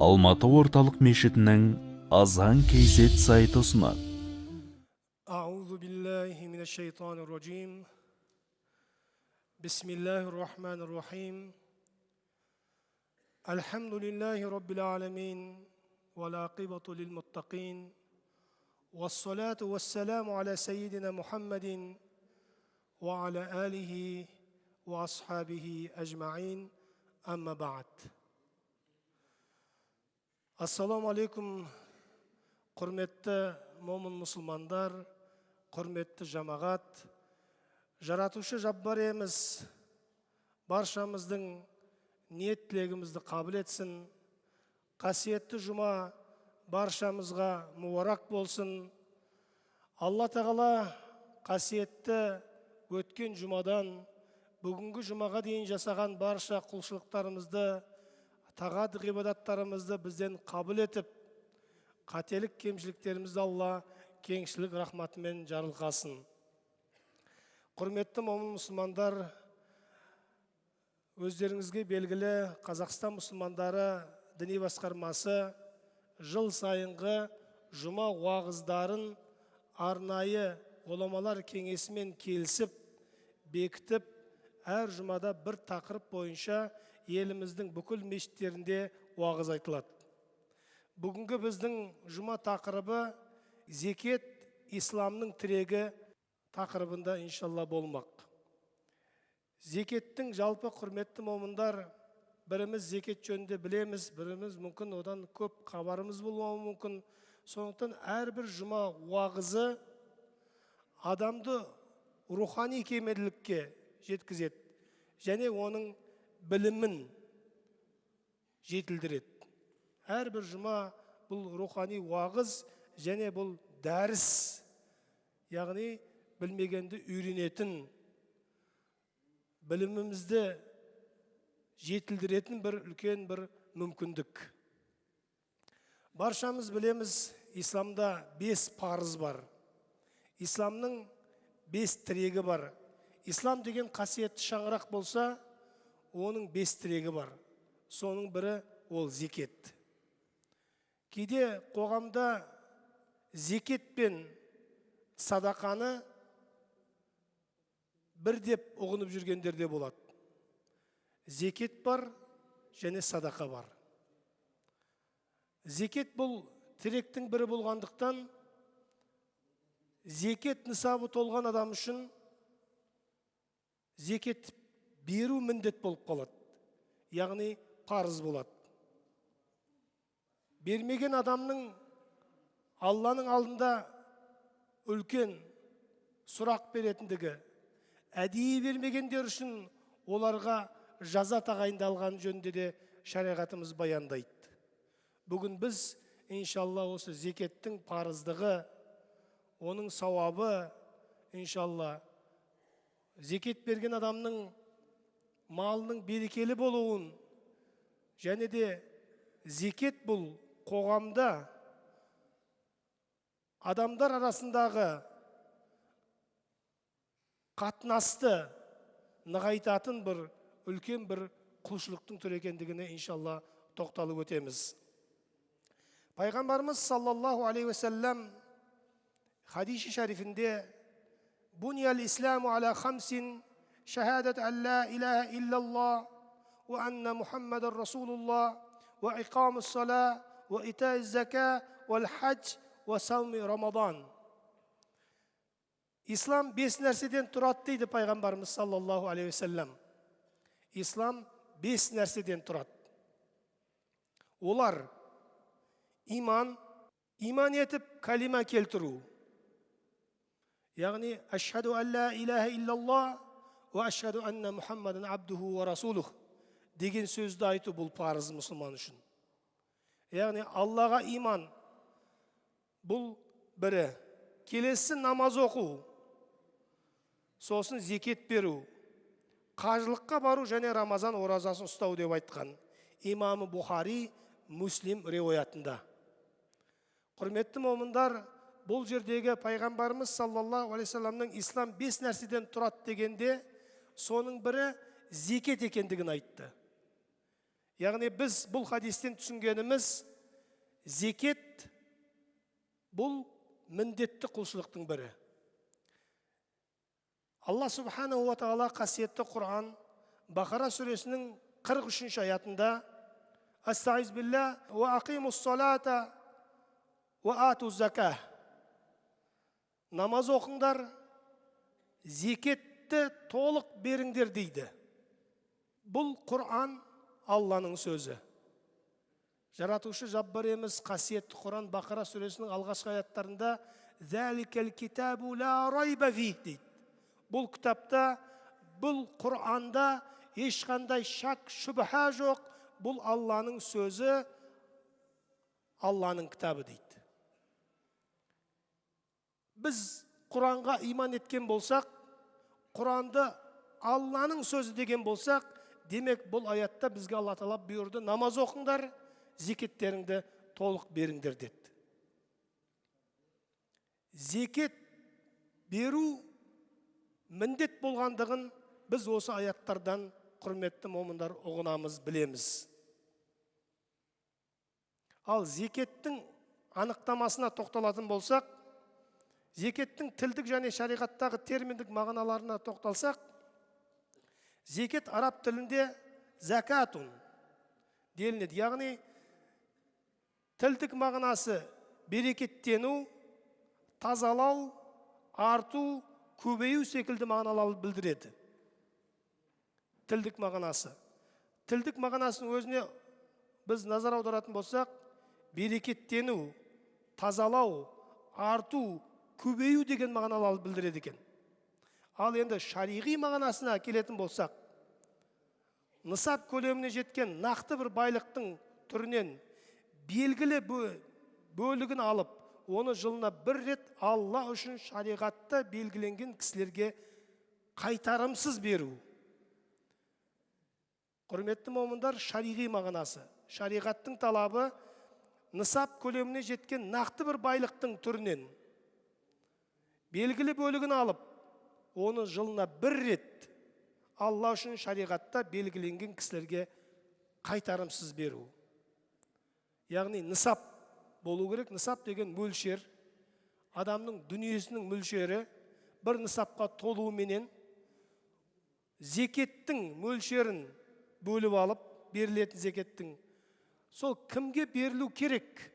Алматы орталық мешітінің Азан KZ сайты ұсынады. أعوذ بالله من الشيطان الرجيم بسم الله الرحمن الرحيم الحمد لله رب العالمين والعاقبة للمتقين والصلاة والسلام على سيدنا محمد وعلى آله وأصحابه أجمعين أما بعد Ассаламу алейкум, құрметті момын мұсылмандар, құрметті жамағат, жаратушы Жаббар иеміз баршамыздың ниет тілегімізді қабыл етсін. Қасиетті жұма баршамызға муарак болсын. Алла тағала қасиетті өткен жұмадан бүгінгі жұмаға дейін жасаған барша құлшылықтарымызды, тағат ғибадаттарымызды бізден қабыл етіп, қателік кемшіліктерімізді Алла кеңшілік рахматымен жарылқасын. Құрметті момын мұсылмандар, өздеріңізге белгілі Қазақстан мұсылмандары діни басқармасы жыл сайынғы жұма уағыздарын арнайы ғұламалар кеңесімен келісіп, бекітіп, әр жұмада бір тақырып бойынша еліміздің бүкіл мешіттерінде уағыз айтылады. Бүгінгі біздің жұма тақырыбы зекет исламның тірегі тақырыбында иншалла болмақ. Зекеттің жалпы құрметті момындар, біріміз зекет жөнінде білеміз, біріміз мүмкін одан көп хабарымыз болмауы мүмкін. Сондықтан әрбір жұма уағызы адамды рухани кемелдікке жеткізеді және оның білімін жетілдіреді. Әрбір жұма бұл рухани уағыз және бұл дәріс, яғни білмегенді үйренетін, білімімізді жетілдіретін бір үлкен бір мүмкіндік. Баршамыз білеміз, исламда 5 парыз бар. Исламның 5 тірегі бар. Ислам деген қасиетті шаңырақ болса, оның 5 тірегі бар. Соның бірі ол зекет. Кейде қоғамда зекет пен садақаны бір деп ұғынып жүргендер де болады. Зекет бар және садақа бар. Зекет бұл тіректің бірі болғандықтан, зекет нысабы толған адам үшін зекет беру міндет болып қалады. Яғни парыз болады. Бермеген адамның Алланың алдында үлкен сұрақ беретіндігі, әдейі бермегендер үшін оларға жаза тағайындалған жөнінде де шариғатымыз баяндайды. Бүгін біз иншалла осы зекеттің парыздығы, оның сауабы, иншалла зекет берген адамның малының берекелі болуын және де зекет бұл қоғамда адамдар арасындағы қатынасты нығайтатын бір үлкен бір құлшылықтың түрі екендігіне иншалла тоқталып өтеміз. Пайғамбарымыз саллаллаху алейхи уассалам хадис шарифінде «Буниял исламу аля хамсин шахадат ан ла илаха иллаллах ва анна Мухаммадар Расулуллах ва иқамус сала ва итаиз зака вал хадж ва сауми Рамадан». Ислам 5 нәрседен тұрады дейді пайғамбарымыз саллаллаху алейхи уассалам. Ислам 5 нәрседен тұрады. Олар иман етіп калима келтіру. Яғни ашхаду ан ла илаха иллаллах ва ашхаду анна Мухаммадан абдуху ва расулух деген сөзді айту бұл парыз мұсылман үшін. Яғни Аллаға иман бұл бірі. Келесі намаз оқу, сосын зекет беру, қажылыққа бару және Рамазан оразасын ұстау деп айтқан имамы Бухари, Муслим риуаятында. Құрметті момындар, бұл жердегі пайғамбарымыз саллаллаху алейхи вассаламның ислам 5 нәрседен тұрады дегенде, соның бірі зекет екендігін айтты. Яғни біз бұл хадистен түсінгеніміз, зекет бұл міндетті құлшылықтың бірі. Алла субханаху ва тағала қасиетті Құран Бақара сүресінің 43-ші аятында: Астағиз билля ва ақимус салата ва ату зака. Намаз оқыңдар, зекетті толық беріңдер дейді. Бұл Құран Алланың сөзі. Жаратушы Жаббарымыз қасиетті Құран Бақара сүресінің алғашқы аяттарында «Зәликәл китабу ла райба фих» дейді. Бұл кітапта, бұл Құранда ешқандай шак, шүбха жоқ. Бұл Алланың сөзі, Алланың кітабы дейді. Біз Құранға иман еткен болсақ, Құранды Алланың сөзі деген болсақ, демек бұл аятта бізге Алла тағала бұйырды: намаз оқыңдар, зекеттеріңді толық беріңдер деді. Зекет беру міндет болғандығын біз осы аяттардан, құрметті момындар, ұғынамыз, білеміз. Ал зекеттің анықтамасына тоқталатын болсақ, зекеттің тілдік және шариғаттағы терминдік мағыналарына тоқталсақ, зекет араб тілінде закатун делінеді. Яғни тілдік мағынасы берекеттену, тазалау, арту, көбею секілді мағыналарды білдіреді. Тілдік мағынасы. Тілдік мағынасының өзіне біз назар аударатын болсақ, берекеттену, тазалау, арту, көбею деген мағыналарды білдіреді екен. Ал енді шариғи мағынасына келетін болсақ, нысап көлеміне жеткен нақты бір байлықтың түрінен белгілі бөлігін алып, оны жылына бір рет Алла үшін шариғатта белгіленген кісілерге қайтарымсыз беру. Құрметті момындар, шариғи мағынасы. Шариғаттың талабы нысап көлеміне жеткен нақты бір байлықтың түрінен белгілі бөлігін алып, оны жылына бір рет Алла үшін шариғатта белгіленген кісілерге қайтарымсыз беру. Яғни нысап болу керек. Нысап деген мөлшер, адамның дүниесінің мөлшері бір нысапқа толуыменен зекеттің мөлшерін бөліп алып, берілетін зекеттің сол кімге берілу керек,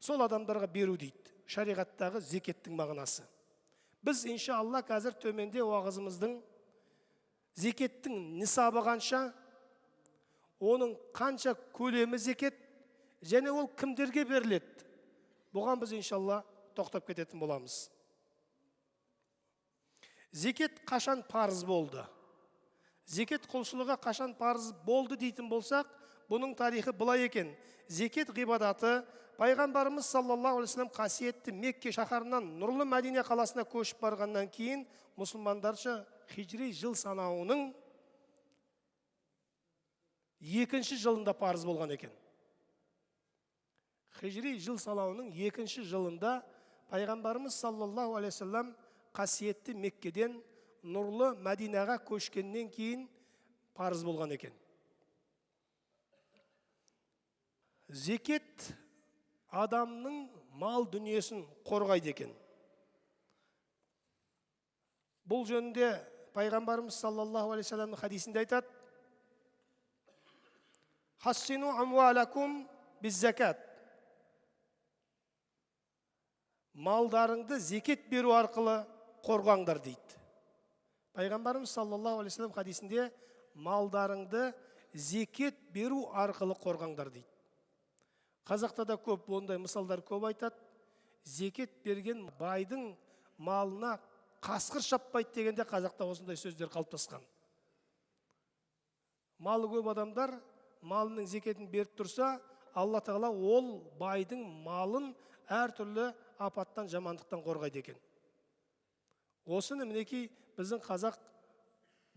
сол адамдарға беру дейді шариғаттағы зекеттің мағынасы. Біз иншалла қазір төменде уағызымыздың зекеттің нисабы қанша, оның қанша көлемі зекет, және ол кімдерге беріледі, бұған біз иншалла тоқтап кететін боламыз. Зекет қашан парыз болды? Зекет құлшылығы қашан парыз болды дейтін болсақ, бұның тарихы былай екен. Зекет ғибадаты пайғамбарымыз саллаллаху алейхи вассалам қасиетті Мекке шаһарынан нұрлы Мәдине қаласына көшіп барғаннан кейін мұсылмандарша хижри жыл санауының 2-ші жылында парыз болған екен. Хижри жыл санауының 2-ші жылында пайғамбарымыз саллаллаху алейхи вассалам қасиетті Меккеден нұрлы Мәдинаға көшкеннен кейін парыз болған екен. Зекет адамның мал дүниесін қорғайды екен. Бұл жөнінде пайғамбарымыз саллаллаху алейхи вассаламның хадисінде айтады: «Хассину амвалакум biz-закат». Малдарыңды зекет беру арқылы қорғаңдар дейді. Пайғамбарымыз саллаллаху алейхи вассалам хадисінде малдарыңды зекет беру арқылы қорғаңдар дейді. Қазақта да көп ондай мысалдар көп айтады. Зекет берген байдың малына қасқыр шаппайды дегенде қазақта осындай сөздер қалыптасқан. Малы көп адамдар малының зекетін беріп тұрса, Алла тағала ол байдың малын әртүрлі апаттан, жамандықтан қорғайды екен. Осыны мінекей біздің қазақ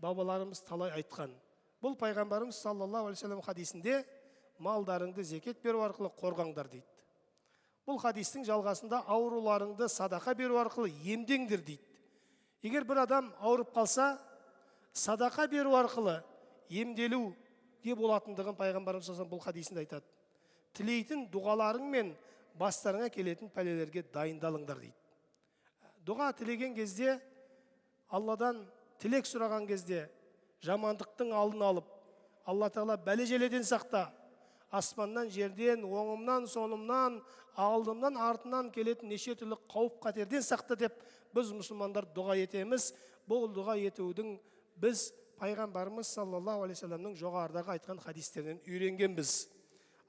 бабаларымыз талай айтқан. Бұл пайғамбарымыз саллаллаху алейхи вассалам хадисінде малдарыңды зекет беру арқылы қорғаңдар дейді. Бұл хадистің жалғасында ауруларыңды садақа беру арқылы емдеңдер дейді. Егер бір адам ауырып қалса, садақа беру арқылы емделу болатындығын пайғамбарымыз бұл хадисінде айтады. Тілейтін дұғаларың мен бастарыңа келетін пәлелерге дайындалыңдар дейді. Дұға тілеген кезде, Алладан тілек сұраған кезде, жамандықтың алдын алып, Алла Тағала бәле-желеден сақта, аспаннан, жерден, оңымнан, солымнан, алдымнан, артынан келетін неше түрлі қауіп қатерден сақта деп біз мұсылмандар дұға етеміз. Бұл дұға етудің біз пайғамбарымыз саллаллаху алейхи вассаламның жоғарыдағы айтқан хадистерінен үйренгенбіз.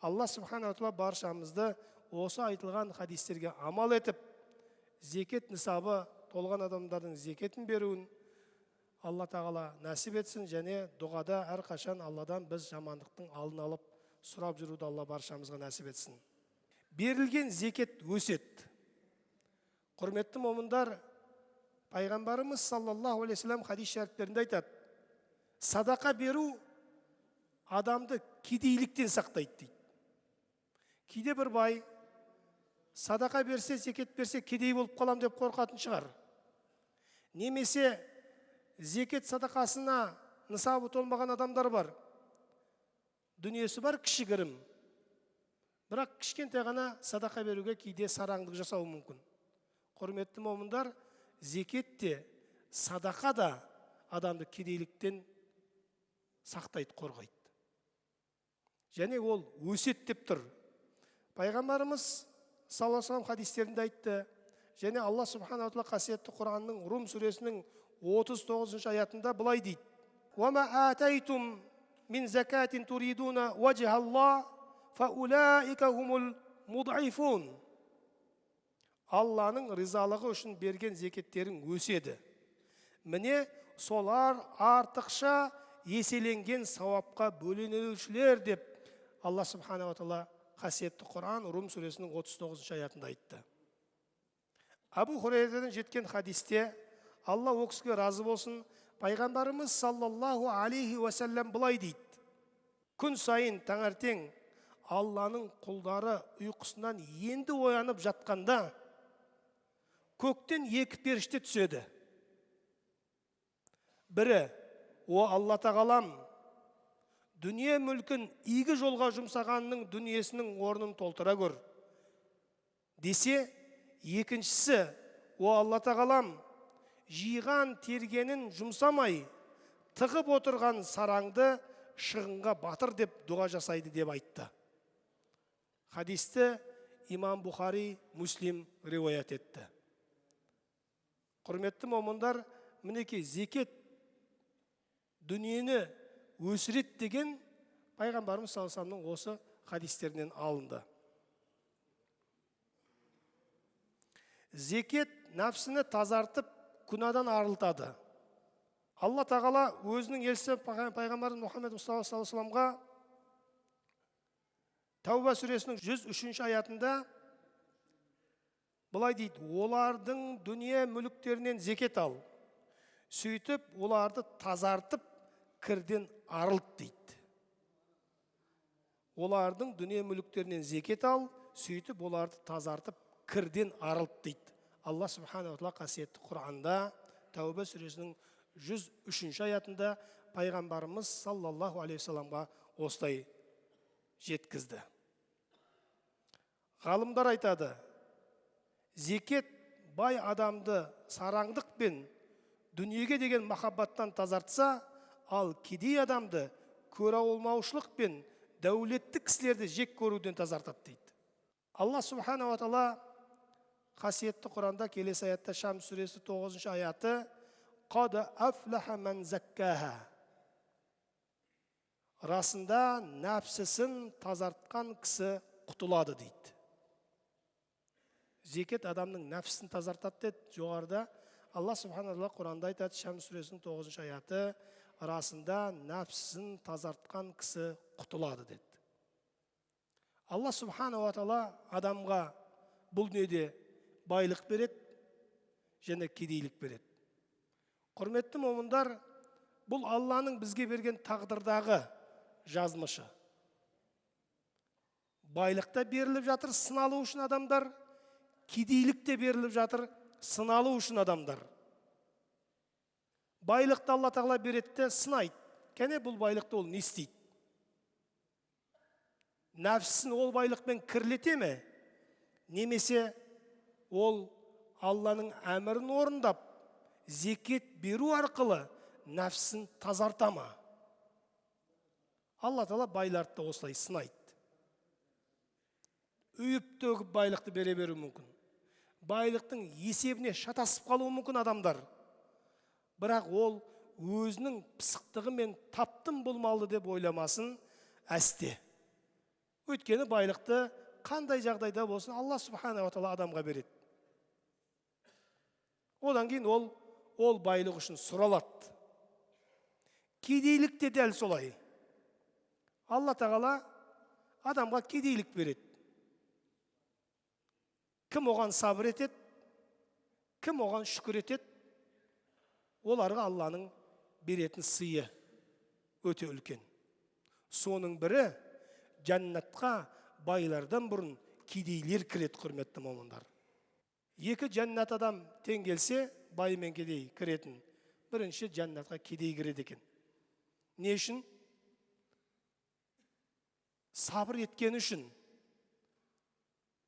Алла субхана тағала баршамызды осы айтылған хадистерге амал етіп, зекет нысабы толған адамдардың зекетін беруін Алла Тағала нәсіп етсін, және дұғада әрқашан Алладан біз жамандықтың алдын алып сұрап жүруді Алла баршамызға нәсіп етсін. Берілген зекет өсет. Құрметті момындар, пайғамбарымыз саллаллаху алейхи вассалам хадис шәріптерінде айтады, садақа беру адамды кедейліктен сақтайды дейді. Кейде бір бай садақа берсе, зекет берсе, кедей болып қалам деп қорқатын шығар. Немесе зекет садақасына нысабы толмаған адамдар бар. Дүниесі бар, кішігірім. Бірақ кішкентай ғана садақа беруге кейде сараңдық жасауы мүмкін. Құрметті момындар, зекет те, садақа да адамды кедейліктен сақтайды, қорғайды. Және ол өсет деп тұр. Пайғамбарымыз саллаллаху алейхи ва саллям хадистерінде айтты, және Алла субхана тағала қасиетті Құранның Рум сүресінің 39 аятында былай дейді: "Уама атайтум мин закатин туридуна ваджха Аллах, фаулаика хумул муд'ифун." Алланың ризалығы үшін берген зекеттерің өседі. Міне солар артықша еселенген сауапқа бөленушілер деп Алла субхана тағала қасиетті Құран Рум сүресінің 39 аятында айтты. Абу Хурайрадан жеткен хадисте, Алла о кісіге разы болсын, пайғамбарымыз саллаллаху алейхи уассалям былай дейді: күн сайын таңертең Алланың құлдары ұйқысынан енді оянып жатқанда, көктен екі періште түседі. Бірі: "О Алла Тағалам, дүние мүлкін игі жолға жұмсағанның дүниесінің орнын толтыра көр" десе, екіншісі: "О Алла Тағалам, жиған тергенін жұмсамай, тығып отырған сараңды шығынға батыр" деп дұға жасайды деп айтты. Хадисті имам Бухари, Муслим риуаят етті. Құрметті момындар, мінекей зекет дүниені өсірет деген пайғамбарымыз саллаллаху алейхи ва саллямның осы хадистерінен алынды. Зекет нәпсіні тазартып, күнәдан арылтады. Алла Тағала өзінің елшісі пайғамбарымыз Мұхаммед Мұстафа саллаллаху алейхи ва саллямға Тәуба сүресінің 103 аятында былай дейді: "Олардың дүние мүліктерінен зекет ал, сөйтіп оларды тазартып, кірден арылт" дейді. Олардың дүние мүліктерінен зекет ал, сөйтіп оларды тазартып, кірден арылт дейді. Алла субхана тағала қасиетті Құранда Тәуба сүресінің 103 аятында пайғамбарымыз саллаллаху алейхи ва салламға осылай жеткізді. Ғалымдар айтады, зекет бай адамды сараңдық пен дүниеге деген махаббаттан тазартса, ал кедей адамды көре алмаушылық пен дәулетті кісілерді жек көруден тазартады дейді. Алла субхана ва тағала қасиетті Құранда келесі аятта, Шам сүресі 9 аяты: "Қад афлаха ман заккаха." Расында нәпсісін тазартқан кісі құтылады дейді. Зекет адамның нәпсісін тазартады деді. Жоғарыда Алла субхана тағала Құранда айтады, Шам сүресінің 9 аяты: "Расында нәпсісін тазартқан кісі құтылады" деді. Алла субхана ва тағала адамға бұл дүниеде байлық береді және кедейлік береді. Құрметті момындар, бұл Алланың бізге берген тағдырдағы жазмышы. Байлықта беріліп жатыр сыналу үшін адамдар, кедейлікте беріліп жатыр сыналу үшін адамдар. Байлықты Алла Тағала береді де сынайды. Кәне бұл байлықты ол не істейді? нәпсісін ол байлықпен кірлете ме? Немесе ол Алланың әмірін орындап, зекет беру арқылы нәпсісін тазарта ма? Алла Тағала байларды да осылай сынайды. Үйіп төгіп байлықты бере беру мүмкін. Байлықтың есебіне шатасып қалуы мүмкін адамдар. Бірақ ол өзінің пысықтығымен таптым болмалы деп ойламасын әсте. Өйткені байлықты қандай жағдайда болсын Алла Субхана ва Тағала адамға береді. Одан кейін ол байлық үшін сұралады. Кедейлік те дәл солай. Алла Тағала адамға кедейлік береді. Кім оған сабыр етеді, кім оған шүкір етеді, оларға Алланың беретін сыйы өте үлкен. Соның бірі жәннатқа байлардан бұрын кедейлер кіреді, құрметті момындар. Екі жәннат адам тең келсе, бай мен кедей кіретін. Бірінші жәннатқа кедей кіреді екен. Не үшін? Сабыр еткен үшін.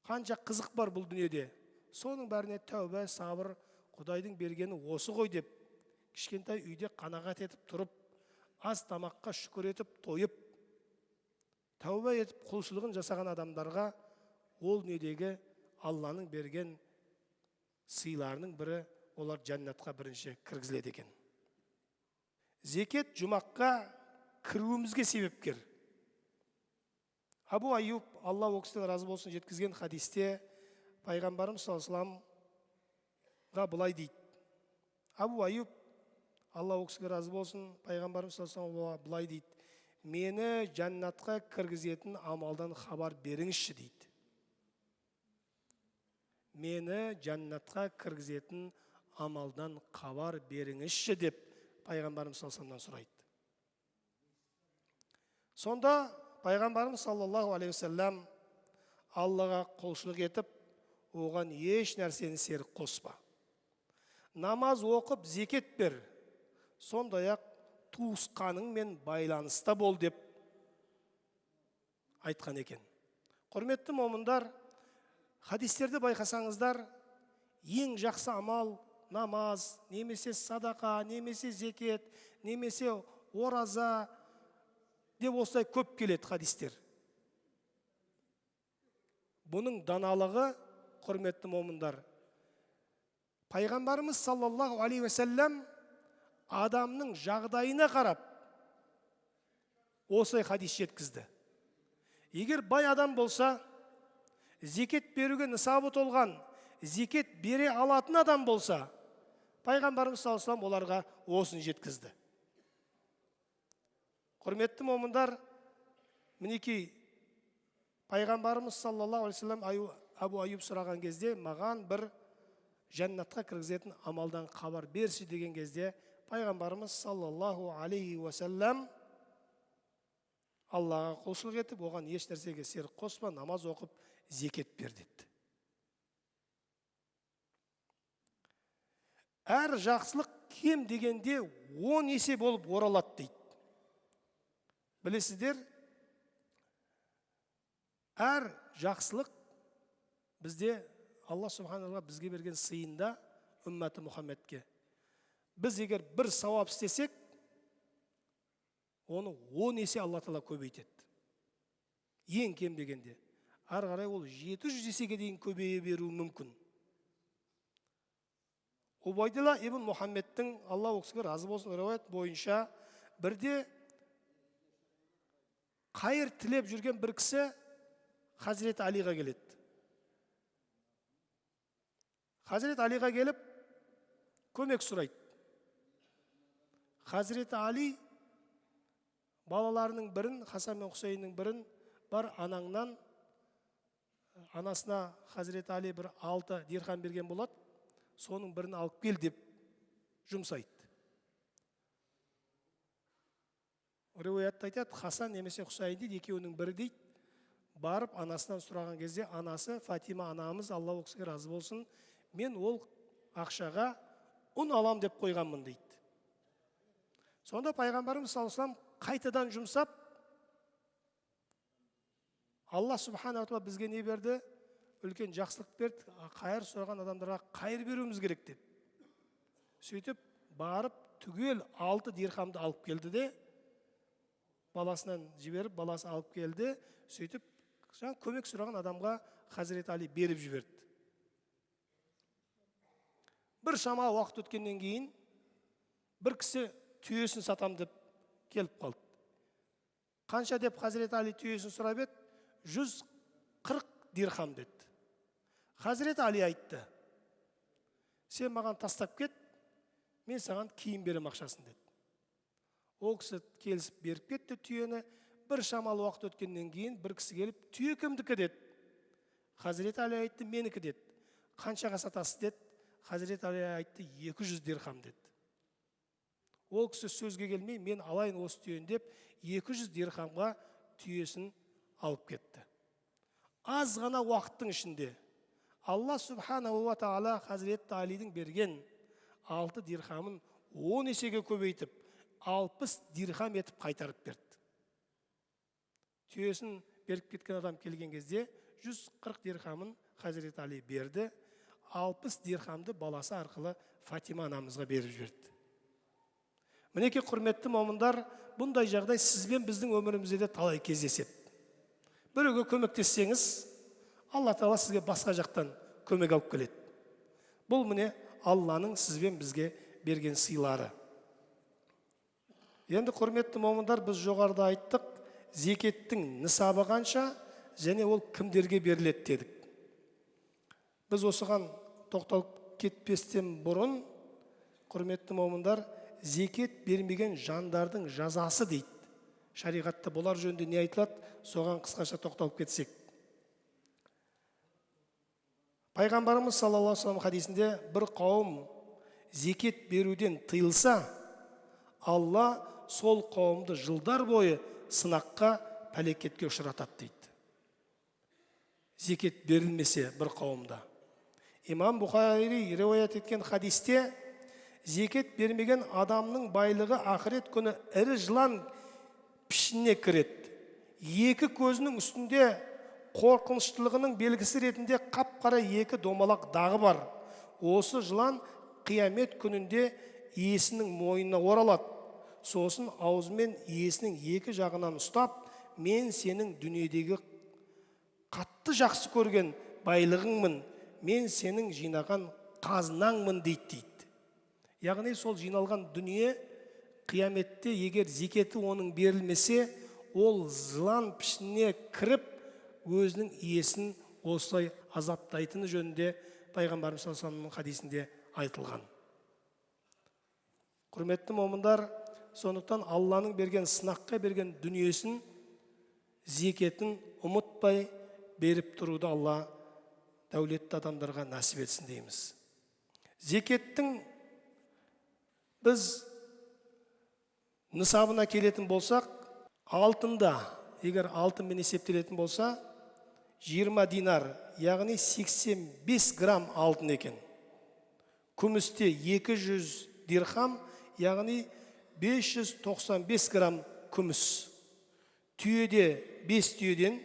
Қанша қызық бар бұл дүниеде. Соның бәріне тәубә, сабыр, Құдайдың бергені осы ғой деп, кішкентай үйде қанағат етіп тұрып, аз тамаққа шүкір етіп, тойып, тәубә етіп, құлшылығын жасаған адамдарға ол дүниедегі Алланың берген сыйларының бірі, олар жәннатқа бірінші кіргізіледі екен. Зекет жұмаққа кіруімізге себепкер. Абу Айюб, Алла ол кісіден разы болсын, жеткізген хадисте пайғамбарымыз саллаллаху былай дейді. Абу Айюб, Алла ол кісіге разы болсын, пайғамбарымыз саллаллаху былай дейді. Мені жәннатқа кіргізетін амалдан хабар беріңізші дейді. Мені жәннатқа кіргізетін амалдан хабар беріңізші деп пайғамбарымыз саллаллаху сұрайды. Сонда пайғамбарымыз саллаллаху алейхи вассалам Аллаға құлшылық етіп, оған еш нәрсені серік қоспа. Намаз оқып, зекет бер, сондай-ақ туысқаныңмен байланыста бол деп айтқан екен. Құрметті момындар, хадистерді байқасаңыздар, ең жақсы амал намаз, немесе садақа, немесе зекет, немесе ораза деп осылай көп келеді хадистер. Бұның даналығы, құрметті момындар, пайғамбарымыз саллаллаху алейхи вассалам адамның жағдайына қарап осылай хадис жеткізді. Егер бай адам болса, зекет беруге нысабы толған, зекет бере алатын адам болса, пайғамбарымыз саллаллаху алейхи вассалам оларға осын жеткізді. Құрметті момындар, мінекей пайғамбарымыз саллаллаху алейхи вассалам Абу Айюб сұраған кезде, маған бір жәннатқа кіргізетін амалдан хабар берші деген кезде, пайғамбарымыз саллаллаху алейхи вассалам Аллаға құлшылық етіп, оған еш нәрсеге серік қоспа, намаз оқып, зекет бер деді. Әр жақсылық кем дегенде 10 есе болып оралады дейді. Білесіздер, әр жақсылық бізде Алла Субханалла бізге берген сыйында үмметі Мұхаммедке. Біз егер бір сауап істесек, оны 10 есе Алла Тағала көбейтеді. Ең кем дегенде. Ары қарай ол 700 есеге дейін көбейе беруі мүмкін. Убайдилла ибн Мұхаммедтің, Алла ол кісіге разы болсын, риуаят бойынша бірде қайыр тілеп жүрген бір кісі Хазіреті Алиға келеді. Хазіреті Алиға келіп көмек сұрайды. Хазіреті Али балаларының бірін, Хасан мен Хусейннің бірін, бар анаңнан, анасына Хазіреті Али бір 6 дирхам берген болады, соның бірін алып кел деп жұмсайды. Риуаятта айтады, Хасан немесе Хусейн дейді, екеуінің бірі дейді, барып анасынан сұраған кезде, анасы Фатима анамыз, Алла ол кісіге разы болсын, мен ол ақшаға ұн алам деп қойғанмын дейді. Сонда пайғамбарымыз саллаллаху алейхи вассалам қайтадан жұмсап, Алла субхана тағала бізге не берді? Үлкен жақсылық берді. Қайыр сұраған адамдарға қайыр беруіміз керек деді. Сөйтіп барып түгел 6 дирхамды алып келді де, баласынан жіберіп, баласы алып келді. Сөйтіп көмек сұраған адамға Хазірет Али беріп жіберді. Бір шама уақыт өткеннен кейін бір кісі түйесін сатам деп келіп қалды. Қанша деп Хазірет Али түйесін сұрап еді? 140 дирхам деді. Хазірет Али айтты: сен маған тастап кет, мен саған киім берем ақшасын деді. Ол кісі келісіп беріп кетті түйені. Бір шамалы уақыт өткеннен кейін бір кісі келіп, түйе кімдікі деді. Хазірет Али айтты: менікі деді. Қаншаға сатасыз деді. Хазірет Али айтты: 200 дирхам деді. Ол кісі сөзге келмей, мен алайын осы түйені деп 200 дирхамға түйесін алып кетті. Аз ғана уақыттың ішінде Алла субханаху ва тағала Хазірет Алидің берген 6 дирхамын 10 есеге көбейтіп, 60 дирхам етіп қайтарып берді. Түйесін беріп кеткен адам келген кезде 140 дирхамын Хазірет Али берді, 60 дирхамды баласы арқылы Фатима анамызға беріп жіберді. Мінекей құрметті момындар, бұндай жағдай сізбен біздің өмірімізде де талай кездеседі. Біреуге көмектессеңіз, Алла Тағала сізге басқа жақтан көмек алып келеді. Бұл міне Алланың сізбен бізге берген сыйлары. Енді құрметті момындар, біз жоғарыда айттық, зекеттің нысабы қанша және ол кімдерге беріледі дедік. Біз осыған тоқталып кетпестен бұрын, құрметті момындар, зекет бермеген жандардың жазасы дейді. Шариғатта болар жөнінде не айтылады, соған қысқаша тоқталып кетсек. Пайғамбарымыз саллаллаху алейхи ва саллям хадисінде бір қауым зекет беруден тыйылса, Алла сол қауымды жылдар бойы сынаққа, пәлекетке ұшыратады дейді. Зекет берілмесе бір қауымда. Имам Бұхари риуаят еткен хадисте, зекет бермеген адамның байлығы ақырет күні ірі жылан пішініне кіреді. Екі көзінің үстінде қорқыныштылығының белгісі ретінде қап-қара 2 домалақ дағы бар. Осы жылан қиямет күнінде иесінің мойнына оралады. Сосын аузымен иесінің 2 жағынан ұстап, мен сенің дүниедегі қатты жақсы көрген байлығыңмын, мен сенің жинаған қазынаңмын дейді. Яғни сол жиналған дүние қияметте егер зекеті оның берілмесе, ол жылан пішініне кіріп, өзінің иесін осылай азаптайтыны жөнінде Пайғамбарымыз саллаллаху алейхи ва саллямның хадисінде айтылған. Құрметті момындар, сондықтан Алланың берген сынаққа берген дүниесін, зекетін ұмытпай беріп тұруды Алла дәулетті адамдарға нәсіп етсін дейміз. Зекеттің біз нысабына келетін болсақ, алтында, егер алтынмен есептелетін болса, 20 динар, яғни 85 грамм алтын екен. Күмісте 200 дирхам, яғни 595 грамм күміс. Түйеде 5 түйеден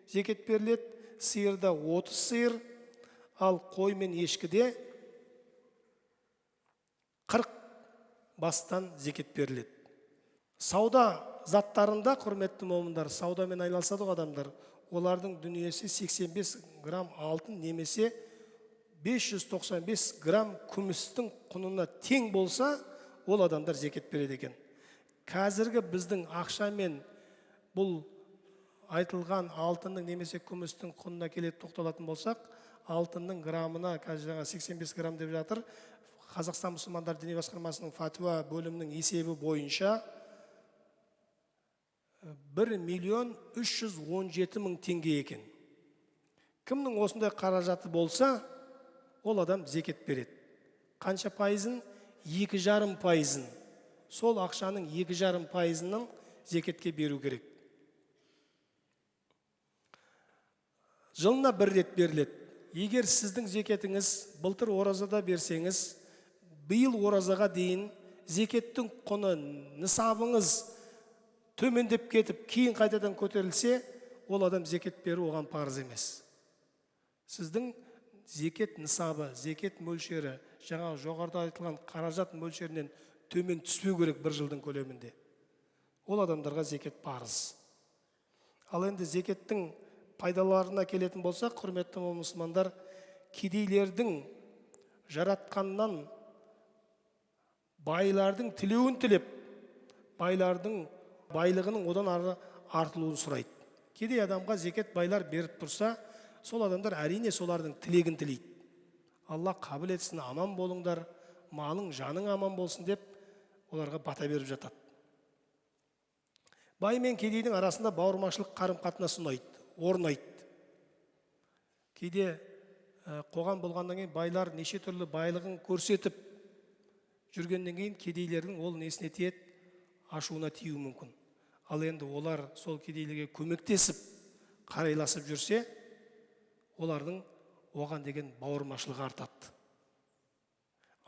зекет беріледі, сиырда 30 сиыр, ал қой мен ешкіде 40 бастан зекет беріледі. Сауда заттарында, құрметті момындар, саудамен айналысады адамдар, олардың дүниесі 85 грамм алтын немесе 595 грамм күмістің құнына тең болса, ол адамдар зекет береді екен. Қазіргі біздің ақшамен бұл айтылған алтынның немесе күмістің құнына келеді тоқталатын болсақ, алтынның граммына қазір 85 грамм деп жатыр. Қазақстан мұсылмандар діни басқармасының фатуа бөлімінің есебі бойынша 1.317.000 теңге екен. Кімнің осындай қаражаты болса, ол адам зекет береді. Қанша пайызын? 2,5%. Сол ақшаның 2,5%-ның зекетке беру керек. Жылына бір рет беріледі. Егер сіздің зекетіңіз былтыр оразада берсеңіз, биыл оразаға дейін зекеттің құны, нысабыңыз төмендеп кетіп, кейін қайтадан көтерілсе, ол адам зекет беру оған парыз емес. Сіздің зекет нысабы, зекет мөлшері, жаңа жоғарыда айтылған қаражат мөлшерінен төмен түспеу керек бір жылдың көлемінде. Ол адамдарға зекет парыз. Ал енді зекеттің пайдаларына келетін болсақ, құрметті мұсылмандар, кедейлердің жаратқаннан байлардың тілеуін тілеп, байлардың байлығының одан ары артылуын сұрайды. Кедей адамға зекет байлар беріп тұрса, сол адамдар әрине солардың тілегін тілейді. Алла қабыл етсін, аман болыңдар, малың, жаның аман болсын деп, оларға бата беріп жатады. Бай мен кедейдің арасында бауырмашылық қарым-қатынас орнайды. Кейде қоғам болғаннан кейін байлар неше түрлі байлығын көрсетіп жүргеннен кейін кедейлердің ол несіне тиеді, ашуына тиюі мүмкін. Ал енді олар сол кедейлерге көмектесіп, қарайласып жүрсе, олардың оған деген бауырмашылығы артады.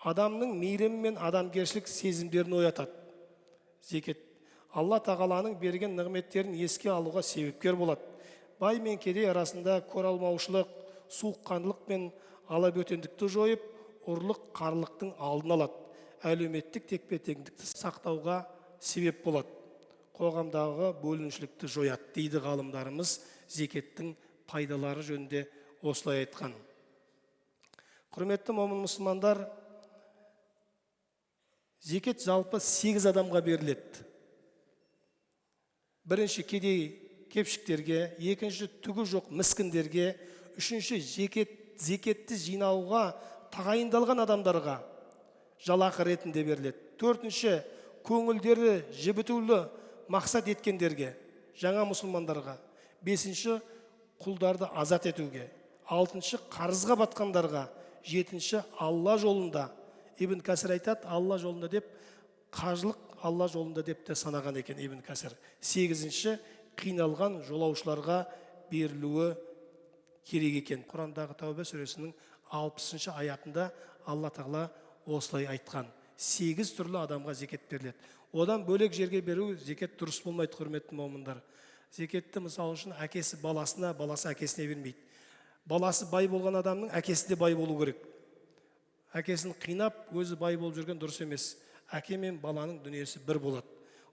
Адамның мейірімі мен адамгершілік сезімдерін оятады. Зекет Алла тағаланың берген нығметтерін еске алуға себепкер болады. Бай мен кедей арасында көралмаушылық, суыққандылық мен алабөтендікті жойып, ұрлық, қарлықтың алдын алады. Әлеуметтік текпе-теңдікті сақтауға себеп болады. Қоғамдағы бөлінушілікті жояды дейді ғалымдарымыз, зекеттің пайдалары жөнінде осылай айтқан. Құрметті момын мұсылмандар, зекет жалпы 8 адамға беріледі. Бірінші кедей кепшіктерге, екінші түгі жоқ міскіндерге, үшінші зекетті жинауға тағайындалған адамдарға жалақы ретінде беріледі. Төртінші көңілдері жібітулі мақсат еткендерге, жаңа мұсылмандарға. Бесінші құлдарды азат етуге. Алтыншы қарызға батқандарға. Жетінші Алла жолында. Ибн Кәсір айтады, Алла жолында деп, қажылық Алла жолында деп те санаған екен Ибн Кәсір. Сегізінші қиналған жолаушыларға берілуі керек екен. Құрандағы Тәубе сүресінің 60-шы аятында Алла тағала осылай айтқан. 8 түрлі адамға зекет беріледі. Одан бөлек жерге беру зекет дұрыс болмайды, құрметті момындар. Зекетті мысал үшін әкесі баласына, баласы әкесіне бермейді. Баласы бай болған адамның әкесі де бай болу керек. Әкесін қинап, өзі бай болып жүрген дұрыс емес. Әке мен баланың дүниесі бір болады.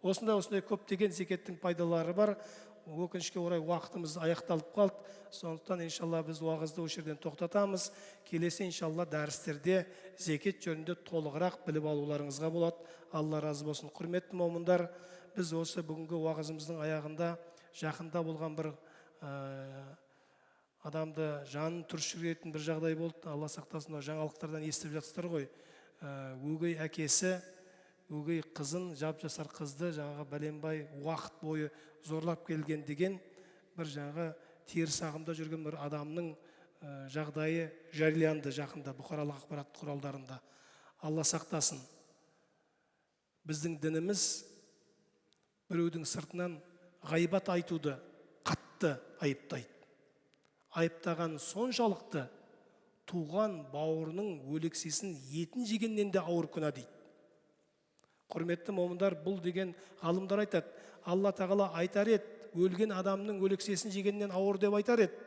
Осындай көптеген зекеттің пайдалары бар. Өкінішке орай уақытымыз аяқталып қалды. Сондықтан иншалла біз уағызды осы жерден тоқтатамыз. Келесі иншалла дәрістерде зекет жөнінде толығырақ біліп алуларыңызға болады. Алла разы болсын. Құрметті момындар, біз осы бүгінгі уағызымыздың аяғында жақында болған бір адамды жанын түршігетін бір жағдай болды. Алла сақтасын, жаңалықтардан естіп жатсыздар ғой. Өгей әкесі өгей қызын, жап-жасар қызды жаңағы бәленбай уақыт бойы зорлап келген деген бір жаңағы теріс ағымда жүрген бір адамның жағдайы жарияланды жақында бұқаралық ақпарат құралдарында. Алла сақтасын. Біздің дініміз біреудің сыртынан ғайбат айтуды қатты айыптайды. Айыптаған соншалықты туған бауырының өлексесін етін жегеннен де ауыр күнә дейді. Құрметті момындар, бұл деген ғалымдар айтады. Алла тағала айтар еді, өлген адамның өлексесін жегеннен ауыр деп айтар еді.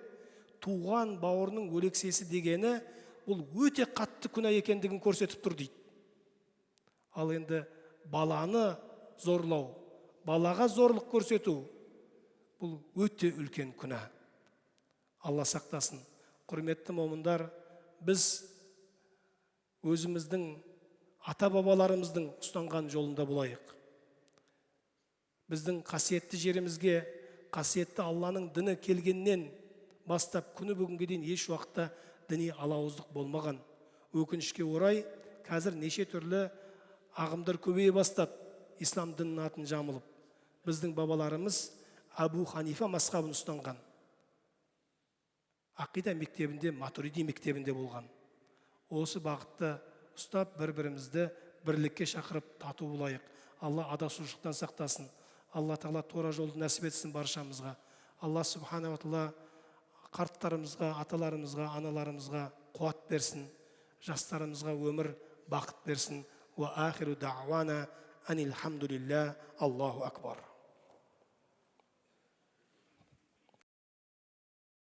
Туған бауырының өлексесі дегені бұл өте қатты күнә екендігін көрсетіп тұр дейді. Ал енді баланы зорлау, балаға зорлық көрсету бұл өте үлкен күнә. Алла сақтасын. Құрметті момындар, біз өзіміздің ата-бабаларымыздың ұстанған жолында болайық. Біздің қасиетті жерімізге, қасиетті Алланың діні келгеннен бастап күні бүгінге дейін еш уақытта діни алауыздық болмаған. Өкінішке орай, қазір неше түрлі ағымдар көбейе бастады, ислам дінінің атын жамылып. Біздің бабаларымыз Абу Ханифа мазхабын ұстанған. Ақида мектебінде, Матуриди мектебінде болған. Осы бағытты ұстап, бір-бірімізді бірлікке шақырып тату болайық. Алла адасушылықтан сақтасын. Алла тағала тура жолды нәсіп етсін баршамызға. Алла субхана ва тағала қарттарымызға, аталарымызға, аналарымызға қуат берсін. Жастарымызға өмір, бақыт берсін. Ва ахиру дa'вана анил хамдулилля. Аллаху акбар.